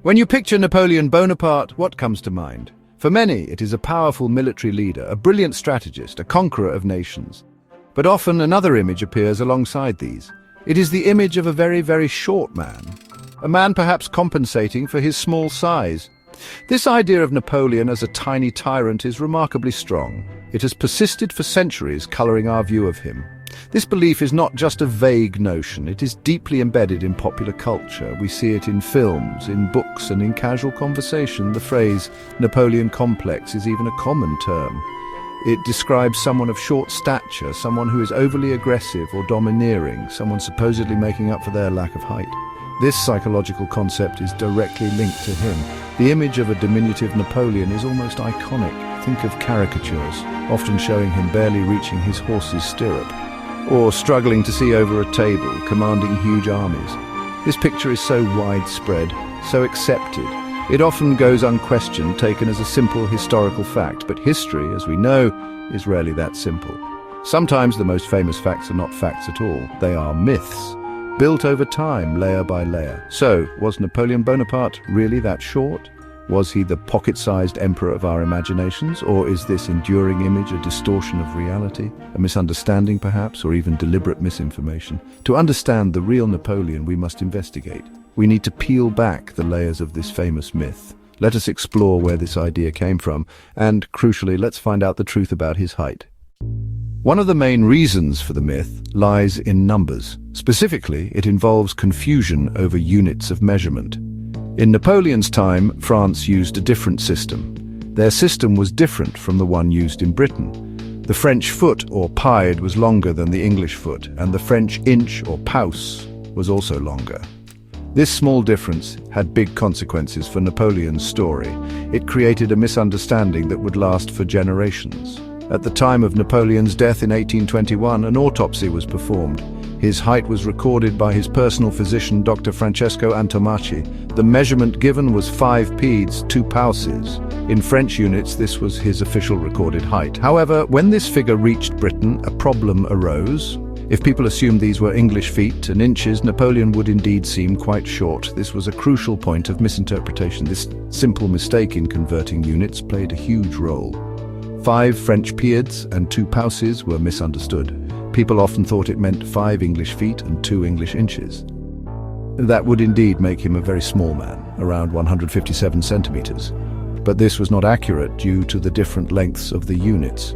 When you picture Napoleon Bonaparte, what comes to mind? For many, it is a powerful military leader, a brilliant strategist, a conqueror of nations. But often another image appears alongside these. It is the image of a very, very short man. A man perhaps compensating for his small size. This idea of Napoleon as a tiny tyrant is remarkably strong. It has persisted for centuries, coloring our view of him. This belief is not just a vague notion, it is deeply embedded in popular culture. We see it in films, in books, and in casual conversation. The phrase Napoleon complex is even a common term. It describes someone of short stature, someone who is overly aggressive or domineering, someone supposedly making up for their lack of height. This psychological concept is directly linked to him. The image of a diminutive Napoleon is almost iconic. Think of caricatures, often showing him barely reaching his horse's stirrup, or struggling to see over a table, commanding huge armies. This picture is so widespread, so accepted. It often goes unquestioned, taken as a simple historical fact, but history, as we know, is rarely that simple. Sometimes the most famous facts are not facts at all. They are myths, built over time, layer by layer. So, was Napoleon Bonaparte really that short? Was he the pocket-sized emperor of our imaginations, or is this enduring image a distortion of reality? A misunderstanding, perhaps, or even deliberate misinformation? To understand the real Napoleon, we must investigate. We need to peel back the layers of this famous myth. Let us explore where this idea came from, and, crucially, let's find out the truth about his height. One of the main reasons for the myth lies in numbers. Specifically, it involves confusion over units of measurement. In Napoleon's time, France used a different system. Their system was different from the one used in Britain. The French foot, or pied, was longer than the English foot, and the French inch, or pouce, was also longer. This small difference had big consequences for Napoleon's story. It created a misunderstanding that would last for generations. At the time of Napoleon's death in 1821, an autopsy was performed. His height was recorded by his personal physician, Dr. Francesco Antomacci. The measurement given was 5 peds, 2 pouces. In French units, this was his official recorded height. However, when this figure reached Britain, a problem arose. If people assumed these were English feet and inches, Napoleon would indeed seem quite short. This was a crucial point of misinterpretation. This simple mistake in converting units played a huge role. 5 French pieds and 2 pouces were misunderstood. People often thought it meant 5 English feet and 2 English inches. That would indeed make him a very small man, around 157 centimeters. But this was not accurate due to the different lengths of the units.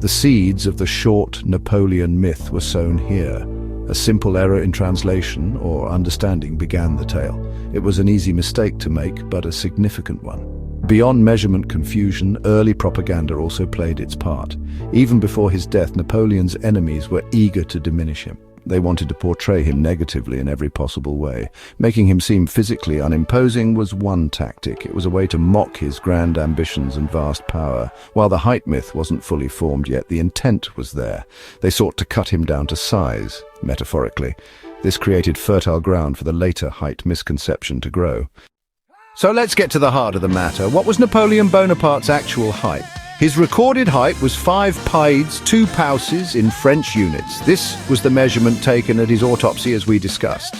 The seeds of the short Napoleon myth were sown here. A simple error in translation or understanding began the tale. It was an easy mistake to make, but a significant one. Beyond measurement confusion, early propaganda also played its part. Even before his death, Napoleon's enemies were eager to diminish him. They wanted to portray him negatively in every possible way. Making him seem physically unimposing was one tactic. It was a way to mock his grand ambitions and vast power. While the height myth wasn't fully formed yet, the intent was there. They sought to cut him down to size, metaphorically. This created fertile ground for the later height misconception to grow. So let's get to the heart of the matter. What was Napoleon Bonaparte's actual height? His recorded height was 5 pieds, 2 pouces in French units. This was the measurement taken at his autopsy, as we discussed.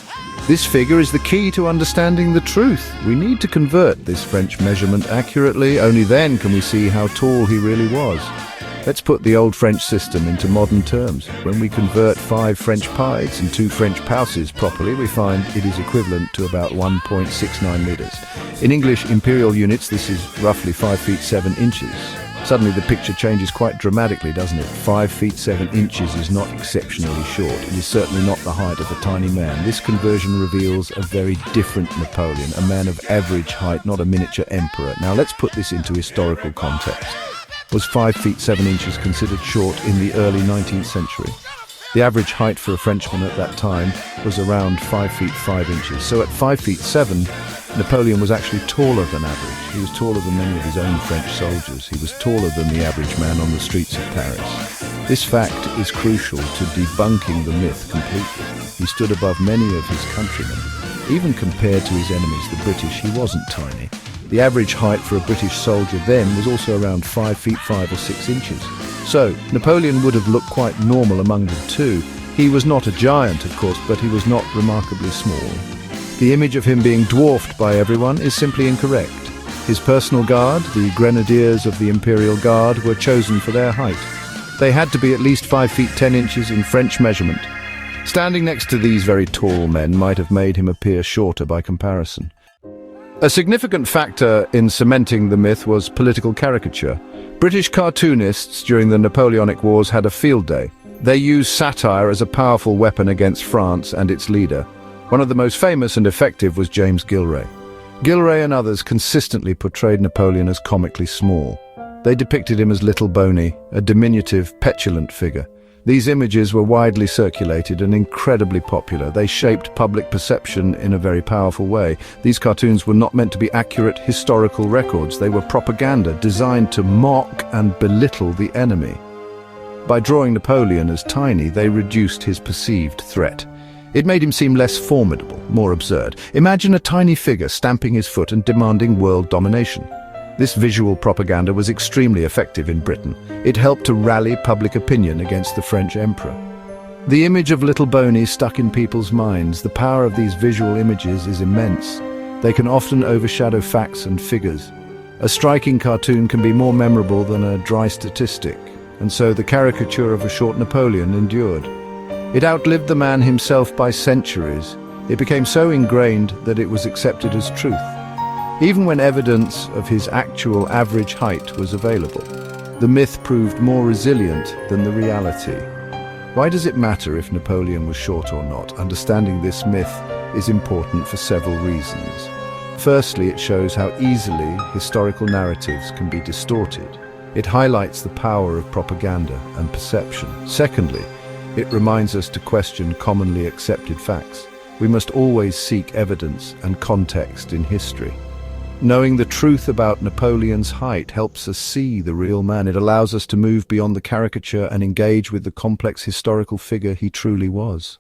This figure is the key to understanding the truth. We need to convert this French measurement accurately. Only then can we see how tall he really was. Let's put the old French system into modern terms. When we convert 5 French pieds and 2 French pouces properly, we find it is equivalent to about 1.69 meters. In English imperial units, this is roughly 5 feet 7 inches. Suddenly the picture changes quite dramatically, doesn't it? 5 feet 7 inches is not exceptionally short. It is certainly not the height of a tiny man. This conversion reveals a very different Napoleon, a man of average height, not a miniature emperor. Now let's put this into historical context. Was 5 feet 7 inches considered short in the early 19th century? The average height for a Frenchman at that time was around 5 feet 5 inches. So at 5 feet 7, Napoleon was actually taller than average. He was taller than many of his own French soldiers. He was taller than the average man on the streets of Paris. This fact is crucial to debunking the myth completely. He stood above many of his countrymen. Even compared to his enemies, the British, he wasn't tiny. The average height for a British soldier then was also around 5 feet 5 or 6 inches. So, Napoleon would have looked quite normal among the two. He was not a giant, of course, but he was not remarkably small. The image of him being dwarfed by everyone is simply incorrect. His personal guard, the grenadiers of the Imperial Guard, were chosen for their height. They had to be at least 5 feet 10 inches in French measurement. Standing next to these very tall men might have made him appear shorter by comparison. A significant factor in cementing the myth was political caricature. British cartoonists during the Napoleonic Wars had a field day. They used satire as a powerful weapon against France and its leader. One of the most famous and effective was James Gillray. Gillray and others consistently portrayed Napoleon as comically small. They depicted him as little bony, a diminutive, petulant figure. These images were widely circulated and incredibly popular. They shaped public perception in a very powerful way. These cartoons were not meant to be accurate historical records. They were propaganda designed to mock and belittle the enemy. By drawing Napoleon as tiny, they reduced his perceived threat. It made him seem less formidable, more absurd. Imagine a tiny figure stamping his foot and demanding world domination. This visual propaganda was extremely effective in Britain. It helped to rally public opinion against the French emperor. The image of little Boney stuck in people's minds. The power of these visual images is immense. They can often overshadow facts and figures. A striking cartoon can be more memorable than a dry statistic, and so the caricature of a short Napoleon endured. It outlived the man himself by centuries. It became so ingrained that it was accepted as truth, even when evidence of his actual average height was available. The myth proved more resilient than the reality. Why does it matter if Napoleon was short or not? Understanding this myth is important for several reasons. Firstly, it shows how easily historical narratives can be distorted. It highlights the power of propaganda and perception. Secondly, it reminds us to question commonly accepted facts. We must always seek evidence and context in history. Knowing the truth about Napoleon's height helps us see the real man. It allows us to move beyond the caricature and engage with the complex historical figure he truly was.